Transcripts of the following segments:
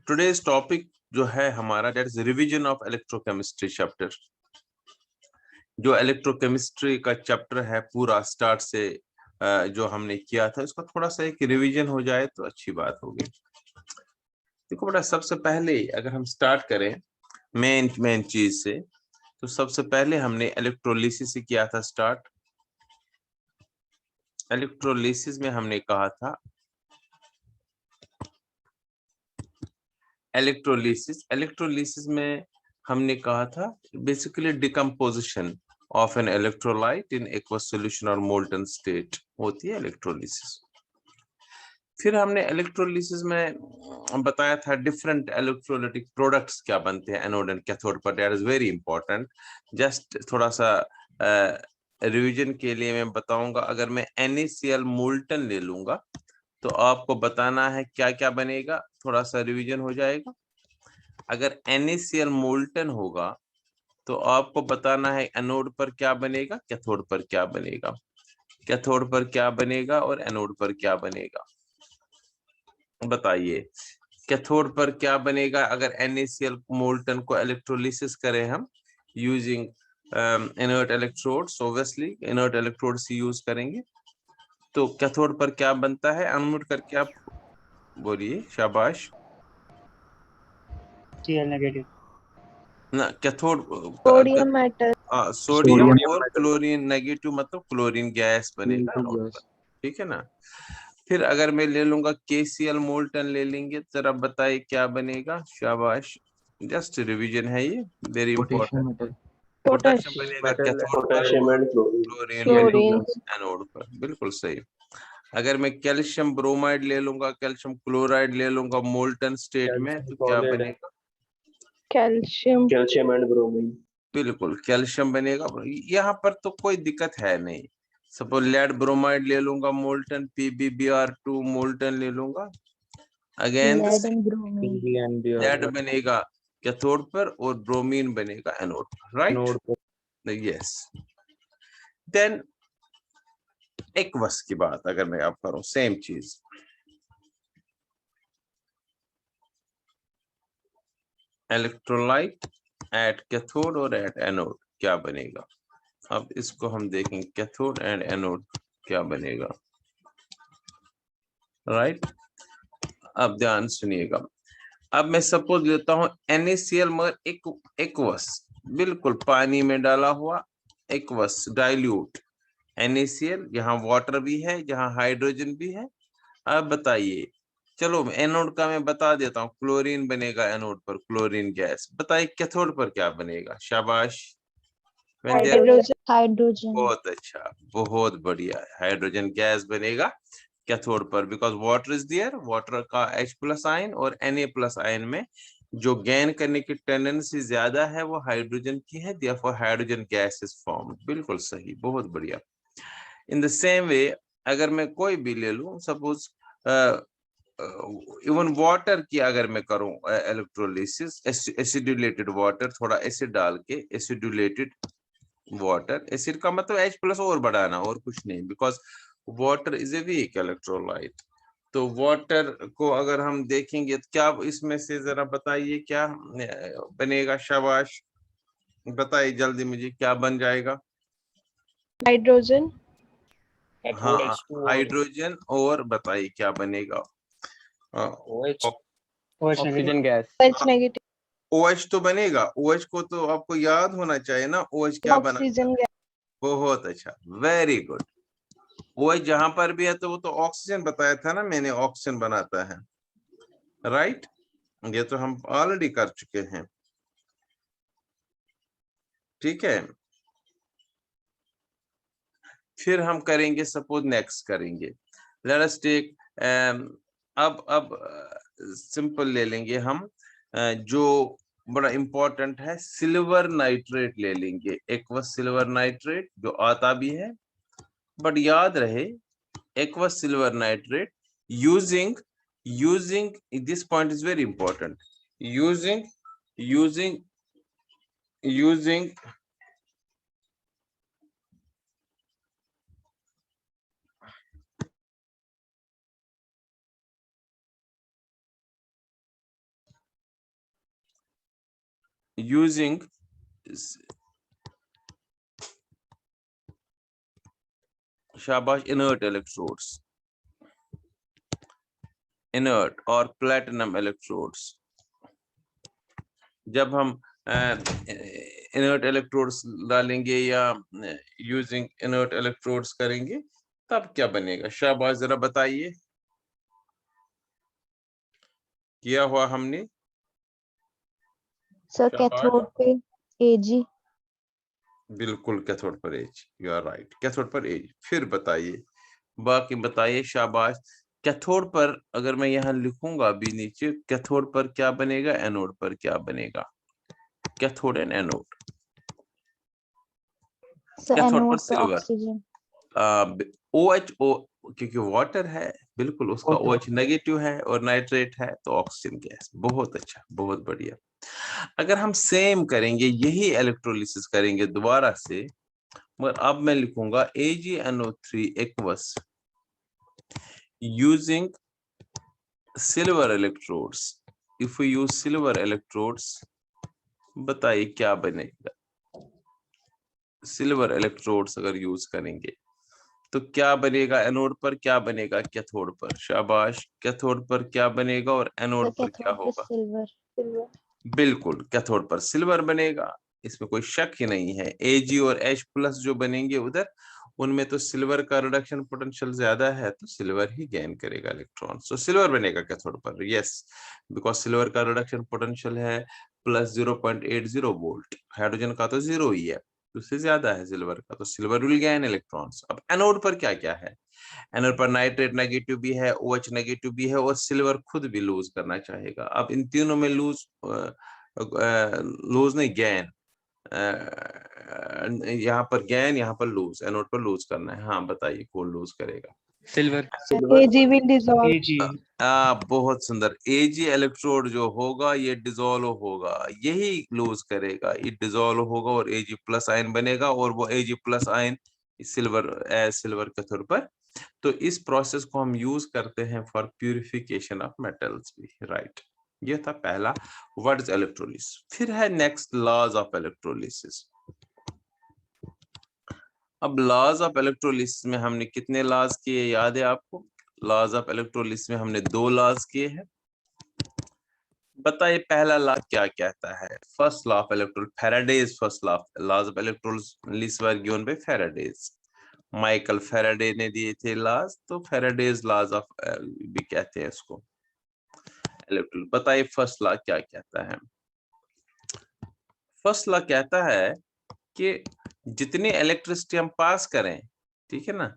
Today's topic जो है हमारा, that is revision of electrochemistry chapter. जो इलेक्ट्रोकेमिस्ट्री का चैप्टर है पूरा स्टार्ट से जो हमने किया था, उसका थोड़ा सा एक रिवीजन हो जाए तो अच्छी बात होगी। देखो बेटा, सबसे पहले अगर हम स्टार्ट करें मेन चीज से, तो सबसे पहले हमने इलेक्ट्रोलिसिस से किया था स्टार्ट। इलेक्ट्रोलिसिस में हमने कहा था इलेक्ट्रोलिसिस में हमने कहा था basically decomposition of an electrolyte in aqueous solution और मोल्टन स्टेट होती है इलेक्ट्रोलिसिस। फिर हमने इलेक्ट्रोलिसिस में बताया था डिफरेंट इलेक्ट्रोलाइटिक प्रोडक्ट्स क्या बनते हैं एनोड एंड कैथोड पर। That is very important. Just थोड़ा सा रिवीजन के लिए मैं बताऊंगा। अगर मैं NaCl मोल्टन ले लूंगा तो आपको बताना है क्या क्या बनेगा, थोड़ा सा रिवीजन हो जाएगा। अगर NaCl मोल्टन होगा तो आपको बताना है एनोड पर क्या बनेगा, कैथोड पर क्या बनेगा, कैथोड पर क्या बनेगा और एनोड पर क्या बनेगा। बताइए कैथोड पर क्या बनेगा अगर NaCl मोल्टन को इलेक्ट्रोलिसिस करें हम using inert electrodes. Obviously inert electrodes use करेंगे तो कैथोड पर क्या बनता है, अनम्यूट करके आप बोलिए। शाबाश। Cl negative. ना cathode sodium metal. Sodium sodium और मेटल। क्लोरीन नेगेटिव, मतलब क्लोरीन गैस बनेगा बिल्कुल एनोड पर। यस। ठीक है ना। फिर अगर मैं ले लूंगा KCl मोल्टन ले लेंगे, जरा बताइए क्या बनेगा। शाबाश, जस्ट रिवीजन है ये, very potassium important. Metal. Potassium potassium बनेगा मेटल कैथोड पर पोटेशियम और एंड क्लोरीन। Chlorine chlorine. बनेगा एनोड पर। बिल्कुल सही। अगर मैं कैल्शियम ब्रोमाइड ले लूंगा, कैल्शियम क्लोराइड ले लूंगा मोल्टन स्टेट में, कैल्शियम तो क्या सॉलिड। बनेगा। कैल्शियम। Calcium and bromine. बिल्कुल कैल्शियम बनेगा। यहाँ पर तो कोई दिक्कत है नहीं। सपोज लेड ब्रोमाइड ले लूंगा मोल्टन, PbBr2 मोल्टन ले लूंगा, again lead and bromine. Lead PbNbr बनेगा कैथोड पर और ब्रोमीन बनेगा एनोड पर। राइट, नोड पर। यस। देन एक्वस की बात अगर मैं आप करूं, सेम चीज। इलेक्ट्रोलाइट एट कैथोड और एट एनोड क्या बनेगा। अब इसको हम देखेंगे कैथोड एंड एनोड क्या बनेगा। राइट, अब ध्यान सुनिएगा। अब मैं सपोज लेता हूं NaCl मगर एक्वस, बिल्कुल पानी में डाला हुआ एक्वस डाइल्यूट NaCl। यहाँ वाटर भी है, यहाँ हाइड्रोजन भी है। अब बताइए, चलो एनोड का मैं बता देता हूँ, क्लोरीन बनेगा एनोड पर, क्लोरीन गैस। बताइए कैथोड पर क्या बनेगा। शाबाश विंध्या, हाइड्रोजन। हाइड्रोजन। बहुत अच्छा, बहुत बढ़िया। हाइड्रोजन गैस बनेगा कैथोड पर, because water is there, water का H+ आयन और Na+ आयन में जो गेन करने की टेंडेंसी ज्यादा है वो हाइड्रोजन की है, therefore hydrogen gas is formed. बिल्कुल सही, बहुत बढ़िया। इन द सेम वे अगर मैं कोई भी ले लूं, सपोज इवन वाटर की अगर मैं करूं इलेक्ट्रोलिसिस, एसिडुलेटेड वाटर, थोड़ा एसिड डाल के एसिडुलेटेड वाटर, एसिड का मतलब H+ और बढ़ाना और कुछ नहीं, because water is a weak electrolyte. तो वाटर को अगर हम देखेंगे तो क्या इसमें से जरा बताइए क्या बनेगा। शाबाश, बताइए जल्दी मुझे क्या बन जाएगा। हाइड्रोजन। हाँ, H2O। हाइड्रोजन, और बताइए क्या बनेगा। OH। OH negative. Oxygen gas. H negative. OH तो बनेगा। OH को तो आपको याद होना चाहिए ना, OH क्या बनाता है। Oxygen gas. बहुत अच्छा, वेरी गुड। OH जहां पर भी है तो वो तो ऑक्सीजन बताया था ना मैंने, ऑक्सीजन बनाता है। राइट, ये तो हम ऑलरेडी कर चुके हैं। ठीक है, फिर हम करेंगे, सपोज नेक्स्ट करेंगे, लेट अस टेक अब सिंपल ले लेंगे हम जो बड़ा इंपॉर्टेंट है, सिल्वर नाइट्रेट ले लेंगे। एक्वस सिल्वर नाइट्रेट जो आता भी है, बट याद रहे aqueous silver nitrate using this point is very important, using using using using शाबाश inert electrodes, inert और platinum electrodes. जब हम inert electrodes डालेंगे या using inert electrodes करेंगे तब क्या बनेगा? शाबाश जरा बताइए. किया हुआ हमने सर कैथोड पे Ag. बिल्कुल कैथोड पर एज. यू आर राइट, कैथोड पर एज. फिर बताइए, बाकी बताइए. शाबाश. कैथोड पर अगर मैं यहाँ लिखूंगा अभी नीचे, कैथोड पर क्या बनेगा, एनोड पर क्या बनेगा? Cathode and anode. Sir cathode पर एनोड पे सिल्वर. ऑक्सीजन. OHO क्योंकि वाटर है, बिल्कुल उसका Water. OH नेगेटिव है और नाइट्रेट है तो ऑक्सीजन गैस. बहुत अच्छा, बहुत बढ़िया. अगर हम सेम करेंगे, यही इलेक्ट्रोलिसिस करेंगे दोबारा से, मगर अब मैं लिखूंगा AgNO3 aqueous using silver electrodes. If we use silver electrodes, बताइए क्या बनेगा? सिल्वर इलेक्ट्रोड्स अगर यूज करेंगे तो क्या बनेगा? एनोड पर क्या बनेगा? कैथोड पर. शाबाश. कैथोड पर क्या बनेगा और एनोड पर क्या कैथोड पे होगा? सिल्वर. बिल्कुल कैथोड पर सिल्वर बनेगा, इसमें कोई शक ही नहीं है. Ag और H प्लस जो बनेंगे उधर, उनमें तो सिल्वर का रिडक्शन पोटेंशियल ज्यादा है तो सिल्वर ही गेन करेगा इलेक्ट्रॉन. सो सिल्वर बनेगा कैथोड पर. यस, बिकॉज सिल्वर का रिडक्शन पोटेंशियल है प्लस 0.80 वोल्ट. हाइड्रोजन का तो 0 ही है, उससे ज्यादा है सिल्वर का, तो सिल्वर विल गेन इलेक्ट्रॉन्स. अब एनोड पर क्या क्या है? एनोड पर नाइट्रेट नेगेटिव भी है, OH नेगेटिव भी है और सिल्वर खुद भी लूज करना चाहेगा. अब इन तीनों में लूज नहीं, गेन. यहाँ पर गेन, यहाँ पर लूज. एनोड पर लूज करना है. हाँ बताइए, कौन लूज करेगा? Silver. Ag will dissolve. Ag. बहुत सुंदर. Ag इलेक्ट्रोड जो होगा ये डिसॉल्व होगा, यही लूज करेगा, ये डिसॉल्व होगा और Ag प्लस आयन बनेगा और वो Ag plus ion silver cathode पर. तो इस प्रोसेस को हम यूज करते हैं फॉर प्यूरिफिकेशन ऑफ मेटल्स भी. राइट, ये था पहला, व्हाट इज इलेक्ट्रोलिसिस. फिर है नेक्स्ट, लॉज ऑफ इलेक्ट्रोलिसिस. अब लॉज ऑफ इलेक्ट्रोलिसिस में हमने कितने लॉज किए, याद है आपको? लॉज ऑफ इलेक्ट्रोलिसिस में हमने 2 लॉज किए हैं. बताइए पहला लॉ क्या कहता है? First law of electrolysis, Faraday's first law. Laws of electrolysis were given by Faraday's. Michael Faraday ने दिए थे लॉज, तो फैराडेज लॉज ऑफ भी कहते हैं इसको इलेक्ट्रोल. बताइए फर्स्ट लॉ क्या कहता है? फर्स्ट लॉ कहता है कि जितनी इलेक्ट्रिसिटी हम पास करें, ठीक है ना,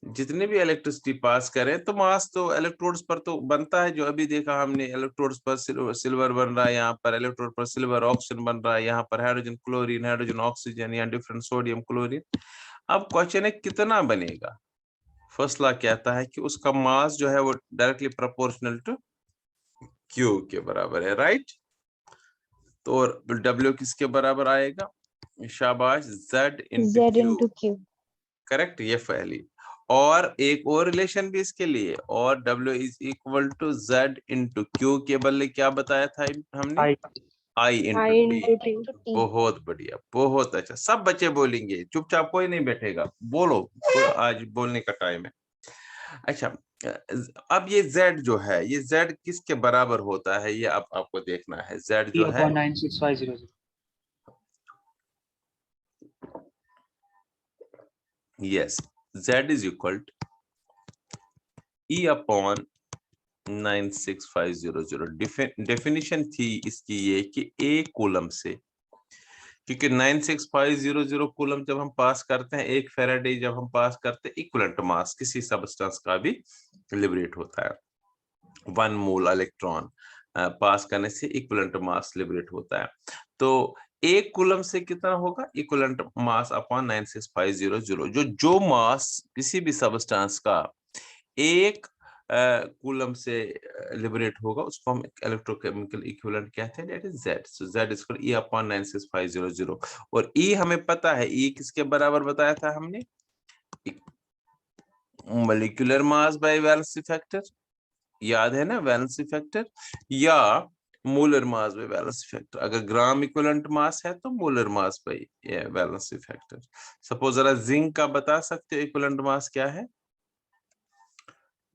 जितनी भी इलेक्ट्रिसिटी पास करें तो मास तो इलेक्ट्रोड्स पर तो बनता है. जो अभी देखा हमने, इलेक्ट्रोड्स पर सिल्वर बन रहा है, यहाँ पर इलेक्ट्रोड पर सिल्वर ऑक्सीजन बन रहा है, यहाँ पर हाइड्रोजन क्लोरीन, हाइड्रोजन ऑक्सीजन, यहाँ डिफरेंट सोडियम क्लोरीन. अब क्वेश्चन है कितना बनेगा? फर्स्ट लॉ कहता है कि उसका मास जो है वो डायरेक्टली प्रोपोर्शनल टू Q के बराबर है. राइट, तो W किसके बराबर आएगा? शाबाश, Z into Q. करेक्ट, ये पहली. और एक और रिलेशन भी इसके लिए, और W is equal to Z into Q के बदले क्या बताया था हमने? I into T. बहुत बढ़िया, बहुत अच्छा. सब बच्चे बोलेंगे, चुपचाप कोई नहीं बैठेगा, बोलो, आज बोलने का टाइम है. अच्छा, अब ये Z जो है, ये Z किसके बराबर होता है? ये अब आपको देखना है. Z जो है 96500. Yes, Z is equal to E upon 96500. Definition थी इसकी ये कि एक कूलम से, क्योंकि 96500 कूलम जब हम पास करते हैं, एक फैराडे जब हम पास करते हैं, इक्विवेलेंट मास किसी सब्सटेंस का भी लिबरेट होता है. 1 मोल इलेक्ट्रॉन पास करने से इक्विवेलेंट मास लिबरेट होता है. तो एक कूलम से कितना होगा? Equivalent mass upon 96500. जो मास किसी भी सब्सटेंस का एक कूलम से लिबरेट होगा, उसको हम इलेक्ट्रोकेमिकल इक्विवेलेंट कहते हैं, that is Z. So Z is equal E upon 96500. और E हमें पता है, E किसके बराबर बताया था हमने? Molecular mass by valency factor. याद है ना, वैलेंसी फैक्टर. या molar mass by valency factor. अगर ग्राम इक्विवेलेंट मास है तो molar mass by valency factor. Suppose जरा जिंक का बता सकते हो इक्विवेलेंट मास क्या है?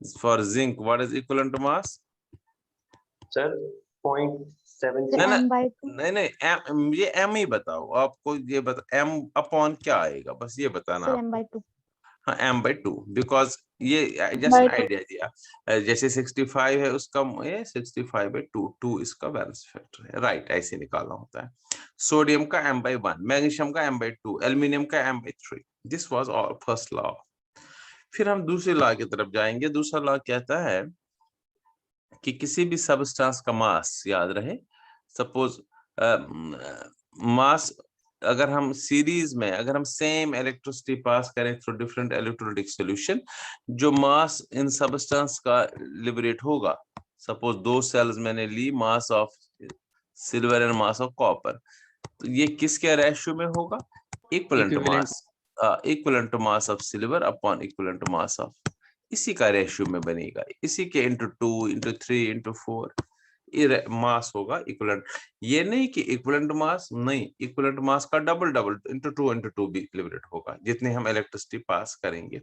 For zinc what is equivalent mass? Sir 0.7 ना ना M/2 नहीं ये एम ही बताओ, आपको ये बता एम अपॉन क्या आएगा, बस ये बताना सर आपको। M/2 हाँ m/2, बिकॉज ये जस्ट by 2 आइडिया दिया। जैसे 65 है उसका ये 65/2, 2 इसका वैलेंस फैक्टर है, राइट, ऐसे निकालना होता है। सोडियम का m/1, मैग्नीशियम का m/2, एल्यूमिनियम का m/3। This was our first law. फिर हम दूसरे लॉ की तरफ जाएंगे। दूसरा लॉ कहता है कि किसी भी सबस्टेंस का मास, याद रहे, सपोज मास, अगर हम सीरीज में अगर हम सेम इलेक्ट्रिसिटी पास करें थ्रू डिफरेंट इलेक्ट्रोलाइटिक सॉल्यूशन, जो मास इन सबस्टेंस का लिबरेट होगा, सपोज 2 सेल्स मैंने ली, mass of silver and mass of copper, तो ये किसके रेशियो में होगा? Equivalent mass, equivalent mass of silver upon equivalent mass of, इसी का रेशियो में बनेगा, इसी के इंटू 2 इंटू 3 इंटू 4 मास होगा इक्विवेलेंट। ये नहीं कि इक्विवेलेंट मास, नहीं, इक्विवेलेंट मास का डबल डबल इंटू 2 भी लिबरेट होगा जितने हम इलेक्ट्रिसिटी पास करेंगे।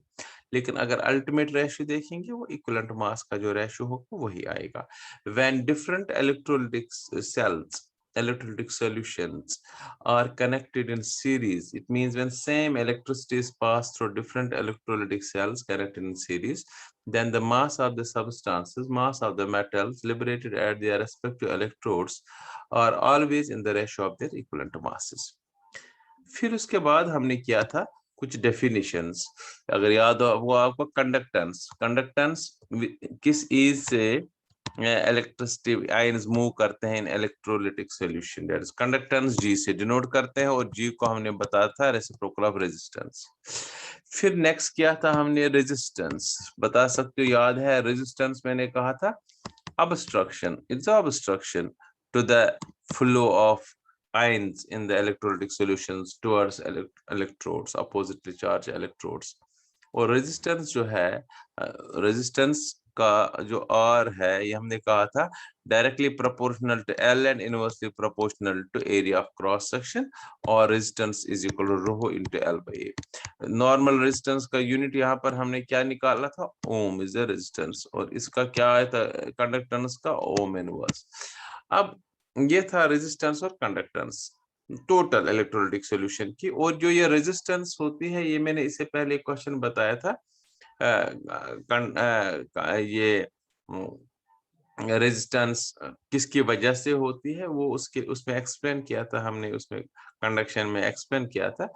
लेकिन अगर अल्टीमेट रेशियो देखेंगे वो इक्विवेलेंट मास का जो रेशियो होगा वही आएगा। When different electrolytic cells, electrolytic solutions are connected in series, it means when same electricity is passed through different electrolytic cells connected in series, then the mass of the substances, mass of the metals liberated at their respective electrodes are always in the ratio of their equivalent masses. फिर उसके बाद हमने किया था कुछ definitions, अगर याद हो वो आपको, कंडक्टेंस, कंडक्टेंस किस इज से इलेक्ट्रिसिटी आयंस मूव करते हैं in electrolytic solution, that is conductance G से डिनोट करते हैं, और जी को हमने बताया था रेसिप्रोकल ऑफ रेजिस्टेंस। फिर नेक्स्ट किया था हमने रेजिस्टेंस, बता सकते हो, याद है रेजिस्टेंस मैंने कहा था obstruction, it's obstruction to the flow of ions in the electrolytic solutions towards electrodes, oppositely charged electrodes। और रेजिस्टेंस जो है, रेजिस्टेंस का जो R है, ये हमने कहा था directly proportional to L and inversely proportional to area of cross section, और resistance is equal to rho into L/A। Normal resistance का यूनिट यहाँ पर हमने क्या निकाला था? ओम इज द रेजिस्टेंस, और इसका क्या आया था कंडक्टेंस का? Ohm inverse. अब ये था रेजिस्टेंस और कंडक्टेंस टोटल इलेक्ट्रोलाइटिक सॉल्यूशन की। और जो ये रेजिस्टेंस होती है, ये मैंने इससे पहले एक क्वेश्चन बताया था, ये रेजिस्टेंस किसकी वजह से होती है, वो उसमें एक्सप्लेन किया था हमने, उसमें कंडक्शन में एक्सप्लेन किया था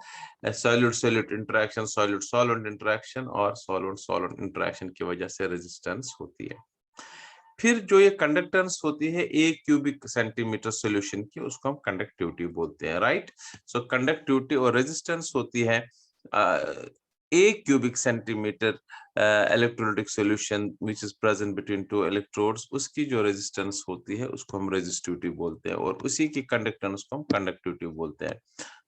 solute solute interaction, solute solvent interaction, और सॉल्वेंट सॉल्वेंट इंटरेक्शन की वजह से रेजिस्टेंस होती है। फिर जो ये कंडक्टेंस होती है 1 क्यूबिक सेंटीमीटर सॉल्यूशन की, उसको हम कंडक्टिविटी बोलते हैं, राइट। सो कंडक्टिविटी और रेजिस्टेंस होती है 1 cubic centimeter electrolytic solution which is present between 2 electrodes, उसकी जो रेजिस्टेंस होती है उसको हम रेजिस्टिविटी बोलते हैं, और उसी की कंडक्टेंस को हम कंडक्टिविटी बोलते हैं।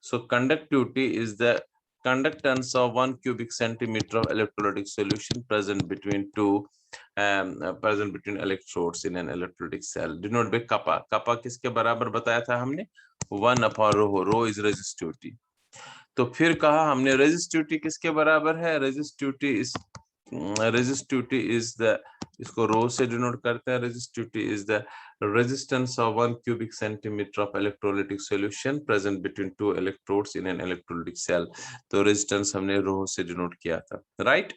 So conductivity is the conductance of 1 cubic centimeter of electrolytic solution present between electrodes in an electrolytic cell, denoted by kappa। kappa किसके बराबर बताया था हमने? 1/ρ, ρ is resistivity। तो फिर कहा हमने रेजिस्टिविटी किसके बराबर है? रेजिस्टिविटी इज द, इसको रो से डिनोट करते हैं, resistivity is the resistance of 1 cubic centimeter of electrolytic solution present between 2 electrodes in an electrolytic cell। तो रेजिस्टेंस हमने रो से डिनोट किया था, राइट।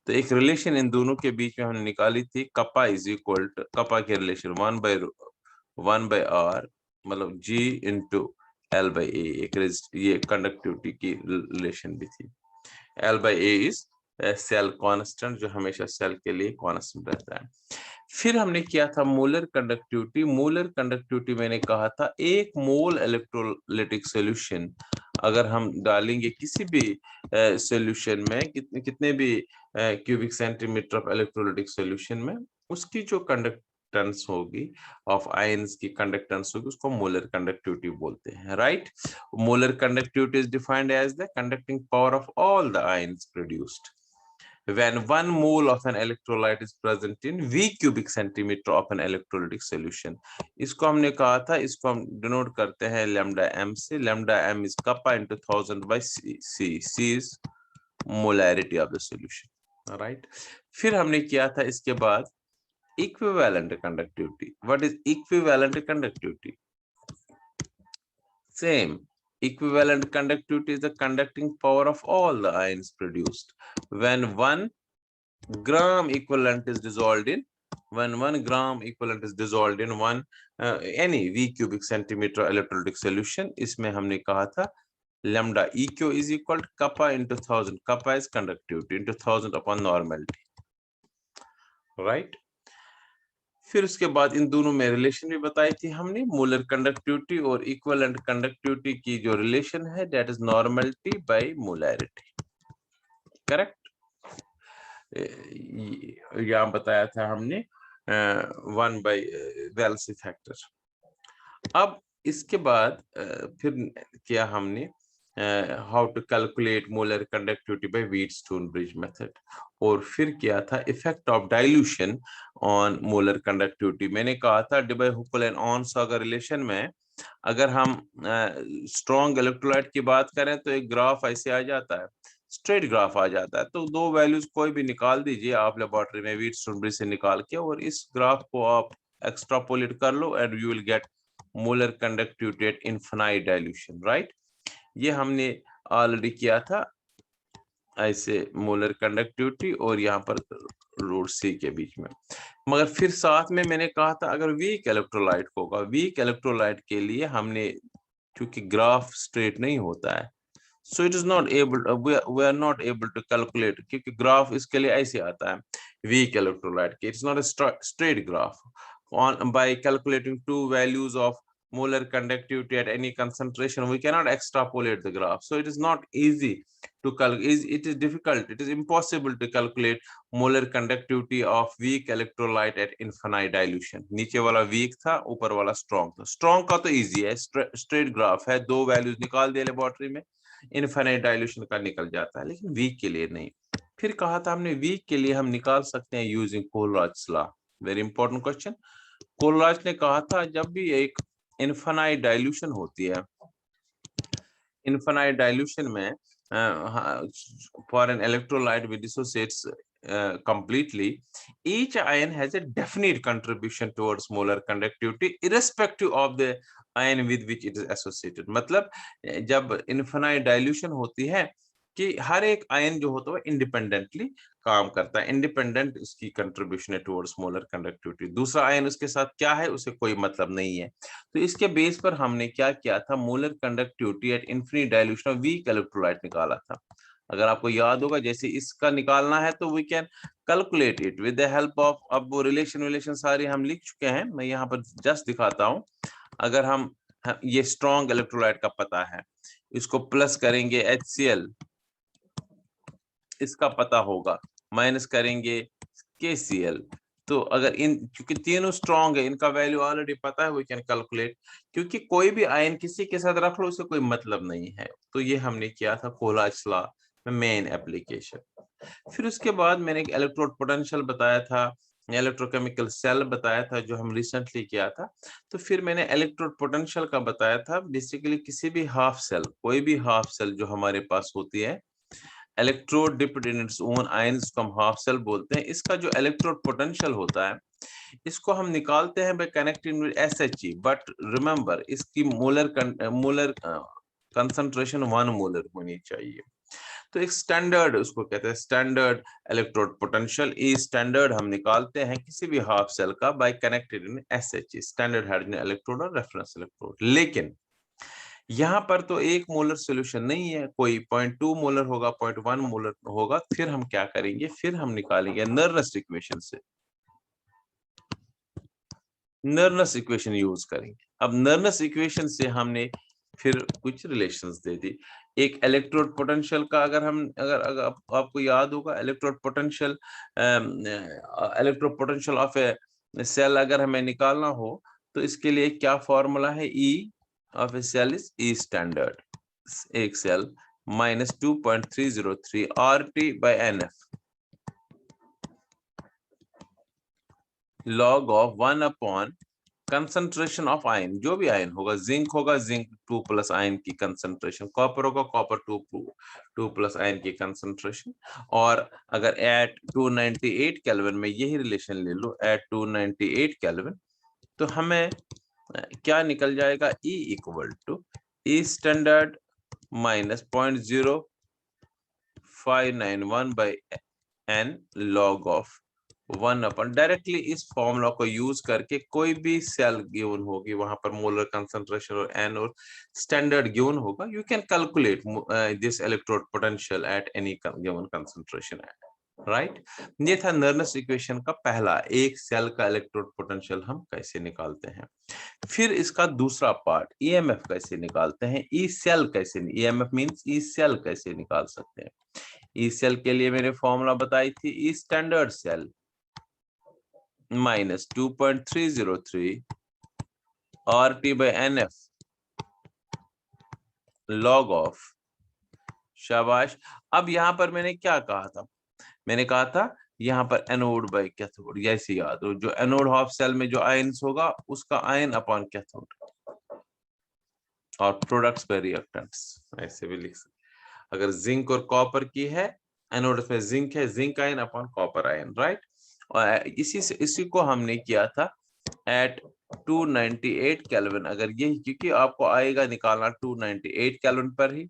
तो एक रिलेशन इन दोनों के बीच में हमने निकाली थी, kappa is equal to, kappa की रिलेशन 1/r मतलब G इंटू L/A, एक ये कंडक्टिविटी की रिलेशन भी थी। L/A इज सेल कांस्टेंट, जो हमेशा सेल के लिए कांस्टेंट रहता है। फिर हमने किया था मोलर कंडक्टिविटी। मोलर कंडक्टिविटी मैंने कहा था 1 मोल इलेक्ट्रोलाइटिक सॉल्यूशन अगर हम डालेंगे किसी भी सॉल्यूशन में, कितने भी cubic centimetre of electrolytic solution में, उसकी जो कंडक्टेंस होगी ऑफ आयंस की कंडक्टेंस होगी, उसको मोलर कंडक्टिविटी बोलते हैं, right. Molar conductivity is defined as the conducting power of all the ions produced when 1 mole of an electrolyte is present in V cubic centimeter of an electrolytic solution. इसको हमने कहा था, इसको हम denote करते हैं lambda m से. lambda m is kappa into 1000 by c. C is molarity of the solution. Alright. फिर हमने किया था इसके बाद equivalent conductivity. What is equivalent conductivity? Same. Equivalent conductivity is the conducting power of all the ions produced. When 1 gram equivalent is dissolved in, any V cubic centimeter electrolytic solution, इसमें हमने कहा था lambda EQ is equal to kappa into 1000. Kappa is conductivity into 1000 upon normality. Right? फिर उसके बाद इन दोनों में relation भी बताई थी हमने. मोलर कंडक्टिविटी और इक्विवेलेंट कंडक्टिविटी की जो रिलेशन है, that is normality by molarity. Correct. यहाँ बताया था हमने 1 by वेल्सी फैक्टर. अब इसके बाद फिर किया हमने how to calculate molar conductivity by Wheatstone bridge method. और फिर किया था effect of dilution on molar conductivity. मैंने कहा था Debye-Huckel and Onsager रिलेशन में अगर हम स्ट्रॉन्ग इलेक्ट्रोलाइट की बात करें तो एक ग्राफ ऐसे आ जाता है, स्ट्रेट ग्राफ आ जाता है. तो दो वैल्यूज कोई भी निकाल दीजिए आप लेबोरेटरी में Wheatstone bridge से निकाल के, और इस ग्राफ को आप एक्सट्रापोलेट कर लो and you will get molar conductivity at infinite dilution. Right. ये हमने ऑलरेडी किया था ऐसे मोलर कंडक्टिविटी और यहाँ पर रूट सी के बीच में. मगर फिर साथ में मैंने कहा था अगर वीक इलेक्ट्रोलाइट होगा, वीक इलेक्ट्रोलाइट के लिए हमने, क्योंकि ग्राफ स्ट्रेट नहीं होता है, so it is not able, we are not able to calculate, क्योंकि ग्राफ इसके लिए ऐसे आता है वीक इलेक्ट्रोलाइट के. It's not a straight graph. on by calculating two values of molar conductivity at any concentration, we cannot extrapolate the graph. So it is not easy to calculate. It is difficult, it is impossible to calculate molar conductivity of weak electrolyte at infinite dilution. नीचे वाला weak था, ऊपर वाला strong था. strong का तो easy है, straight graph है, दो values निकाल दिए लेबोरेटरी में, infinite dilution का निकल जाता है, लेकिन weak के लिए नहीं. फिर कहा था हमने weak के लिए हम निकाल सकते हैं using Kohlrausch's law. Very important question. कोलराज ने कहा था जब भी एक इनफिनाइट डाइल्यूशन होती है, इनफिनाइट डाइल्यूशन में for an electrolyte which dissociates completely, each ion has a definite contribution towards molar conductivity irrespective of the ion with which it is associated. मतलब जब इनफिनाइट डाइल्यूशन होती है कि हर एक आयन जो होता है इंडिपेंडेंटली काम करता है, इंडिपेंडेंट उसकी कंट्रीब्यूशन है टुवर्ड्स मोलर कंडक्टिविटी. दूसरा आयन उसके साथ क्या है उसे कोई मतलब नहीं है. तो इसके बेस पर हमने क्या किया था, molar conductivity eight infinite dilution of weak electrolyte निकाला था. अगर आपको याद होगा, जैसे इसका निकालना है तो we can calculate it with the help of, अब वो रिलेशन सारी हम लिख चुके हैं, मैं यहाँ पर जस्ट दिखाता हूँ. अगर हम ये स्ट्रॉन्ग इलेक्ट्रोलाइट का पता है, इसको प्लस करेंगे HCl, इसका पता होगा, माइनस करेंगे KCl. तो अगर इन, क्योंकि तीनों स्ट्रॉन्ग है, इनका वैल्यू ऑलरेडी पता है, वी कैन कैलकुलेट. क्योंकि कोई भी आयन किसी के साथ रख लो उसे कोई मतलब नहीं है. तो ये हमने किया था कोलराज लॉ में मेन एप्लीकेशन. फिर उसके बाद मैंने एक इलेक्ट्रोड पोटेंशियल बताया था, इलेक्ट्रोकेमिकल सेल बताया था जो हम रिसेंटली किया था. तो फिर मैंने इलेक्ट्रोड पोटेंशियल का बताया था. बेसिकली किसी भी हाफ सेल, कोई भी हाफ सेल जो हमारे पास होती है, electrode dipped in its own ions को हम हाफ सेल बोलते हैं. इसका जो इलेक्ट्रोड पोटेंशियल होता है, इसको हम निकालते हैं by connecting with SHE. But remember, इसकी मोलर कंसंट्रेशन 1 मोलर होनी चाहिए. तो एक स्टैंडर्ड, उसको कहते हैं standard electrode potential. E standard हम निकालते हैं किसी भी हाफ सेल का by connected in SHE, standard hydrogen electrode और रेफरेंस इलेक्ट्रोड. लेकिन यहाँ पर तो 1 मोलर सॉल्यूशन नहीं है, कोई 0.2 मोलर होगा, 0.1 मोलर होगा. फिर हम क्या करेंगे, फिर हम निकालेंगे नर्नस इक्वेशन से, नर्नस इक्वेशन यूज करेंगे. अब नर्नस इक्वेशन से हमने फिर कुछ रिलेशंस दे दी. एक इलेक्ट्रोड पोटेंशियल का अगर आपको याद होगा, electrode potential of a cell अगर हमें निकालना हो तो इसके लिए क्या फॉर्मूला है, E of a cell is E standard. एक cell -2.303 RT by NF. log of 1 upon concentration of ion, जो भी आयन होगा, जिंक होगा जिंक 2 प्लस आयन की कंसंट्रेशन, कॉपर होगा कॉपर 2 प्लस आयन की कंसंट्रेशन। और अगर एट 298 केल्विन में यही रिलेशन ले लो, एट 298 केल्विन, तो हमें क्या निकल जाएगा, E equal to E standard minus 0.0591 by n log of 1 upon directly इस फॉर्मूला को यूज करके कोई भी सेल गिवन होगी, वहां पर मोलर कंसंट्रेशन और n और स्टैंडर्ड गिवन होगा, you can calculate this electrode potential at any given concentration, right. ये था नर्नस इक्वेशन का पहला, एक सेल का इलेक्ट्रोड पोटेंशियल हम कैसे निकालते हैं। फिर इसका दूसरा पार्ट, ईएमएफ कैसे निकालते हैं, ई सेल कैसे, ईएमएफ मींस ई सेल कैसे निकाल सकते हैं। ई सेल के लिए मैंने फॉर्मूला बताई थी, ई standard cell minus 2.303 RT by NF log of, शाबाश। अब यहां पर मैंने क्या कहा था, मैंने कहा था यहाँ पर एनोड बाय कैथोड, ऐसे याद हो, जो एनोड हाफ सेल में जो आयन्स होगा उसका आयन अपॉन कैथोड, और प्रोडक्ट्स बाय रिएक्टेंट्स, ऐसे भी लिख सकते। अगर जिंक और कॉपर की है, एनोड में जिंक है, zinc ion upon copper ion, right. और इसी को हमने किया था एट 298 केल्विन, अगर यही, क्योंकि आपको आएगा निकालना 298 केल्विन पर ही।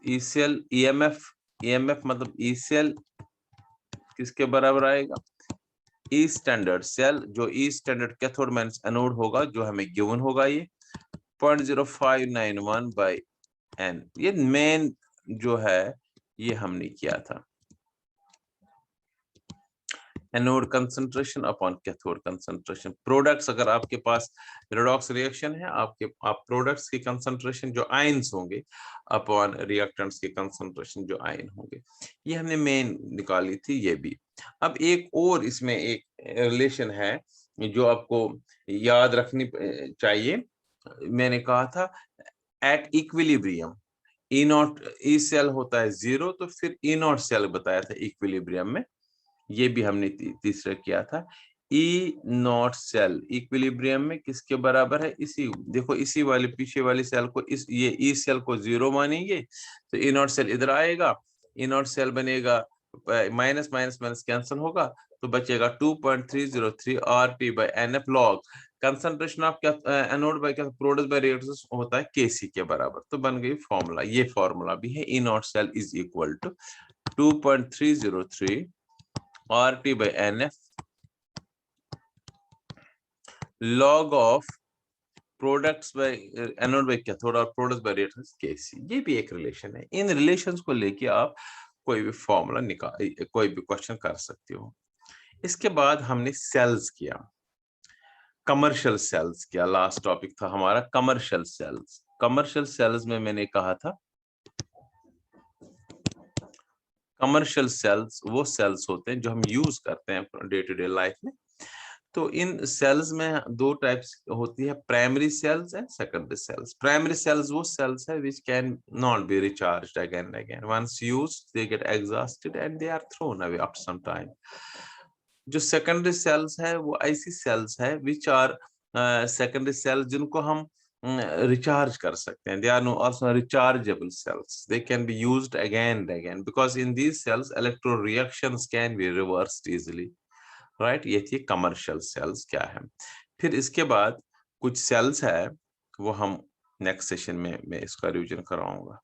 ई सेल ईएमएफ मतलब ई सेल किसके बराबर आएगा, ई स्टैंडर्ड सेल, जो ई स्टैंडर्ड कैथोड माइनस एनोड होगा, जो हमें गिवन होगा, ये 0.0591 बाई n, ये मेन जो है ये हमने किया था, anode concentration upon cathode concentration. Products, अगर आपके पास रेडॉक्स रिएक्शन है, आप प्रोडक्ट्स की कंसंट्रेशन जो आयन्स होंगे अपॉन रिएक्टेंट्स की कंसंट्रेशन जो आयन होंगे, ये हमने मेन निकाली थी, ये भी। अब एक और इसमें एक रिलेशन है जो आपको याद रखनी चाहिए, मैंने कहा था at equilibrium E not, E cell होता है 0, तो फिर ई नॉट सेल बताया था इक्विलिब्रियम में, ये भी हमने तीसरा किया था। ई नॉट सेल इक्विलिब्रियम में किसके बराबर है, इसी, देखो इसी वाले पीछे वाली सेल को, इस ये ई सेल को 0 मानेंगे, तो ई नॉट सेल इधर आएगा, ई नॉट सेल बनेगा, माइनस माइनस माइनस कैंसिल होगा, तो बचेगा 2.303 RT by NF log concentration of anode by product by reactants होता है Kc के बराबर। तो बन गई फॉर्मूला, ये फॉर्मूला भी है, E not cell is equal to 2.303 RT by NF log of products by anode by cathode और products by reactants Kc, ये भी एक रिलेशन है। इन रिलेशंस को लेके आप कोई भी फॉर्मूला निकाल, कोई भी क्वेश्चन कर सकते हो। इसके बाद हमने सेल्स किया, कमर्शियल सेल्स किया, लास्ट टॉपिक था हमारा कमर्शियल सेल्स। कमर्शियल सेल्स में मैंने कहा था कमर्शियल सेल्स वो सेल्स होते हैं जो हम यूज करते हैं डे टू डे लाइफ में। तो इन सेल्स में दो टाइप्स होती है, primary cells and secondary cells. Primary cells वो सेल्स है which can not be recharged again and again. Once used, they get exhausted and they are thrown away after some time. जो secondary cells है वो ऐसी sales है which are secondary cells जिनको हम recharge कर सकते हैं. They are also rechargeable cells. They can be used again and again because in these cells electron reactions can be reversed easily. Right, ये थी कमर्शियल सेल्स क्या है। फिर इसके बाद कुछ सेल्स है वो हम नेक्स्ट सेशन में मैं इसका रिवीजन कराऊंगा।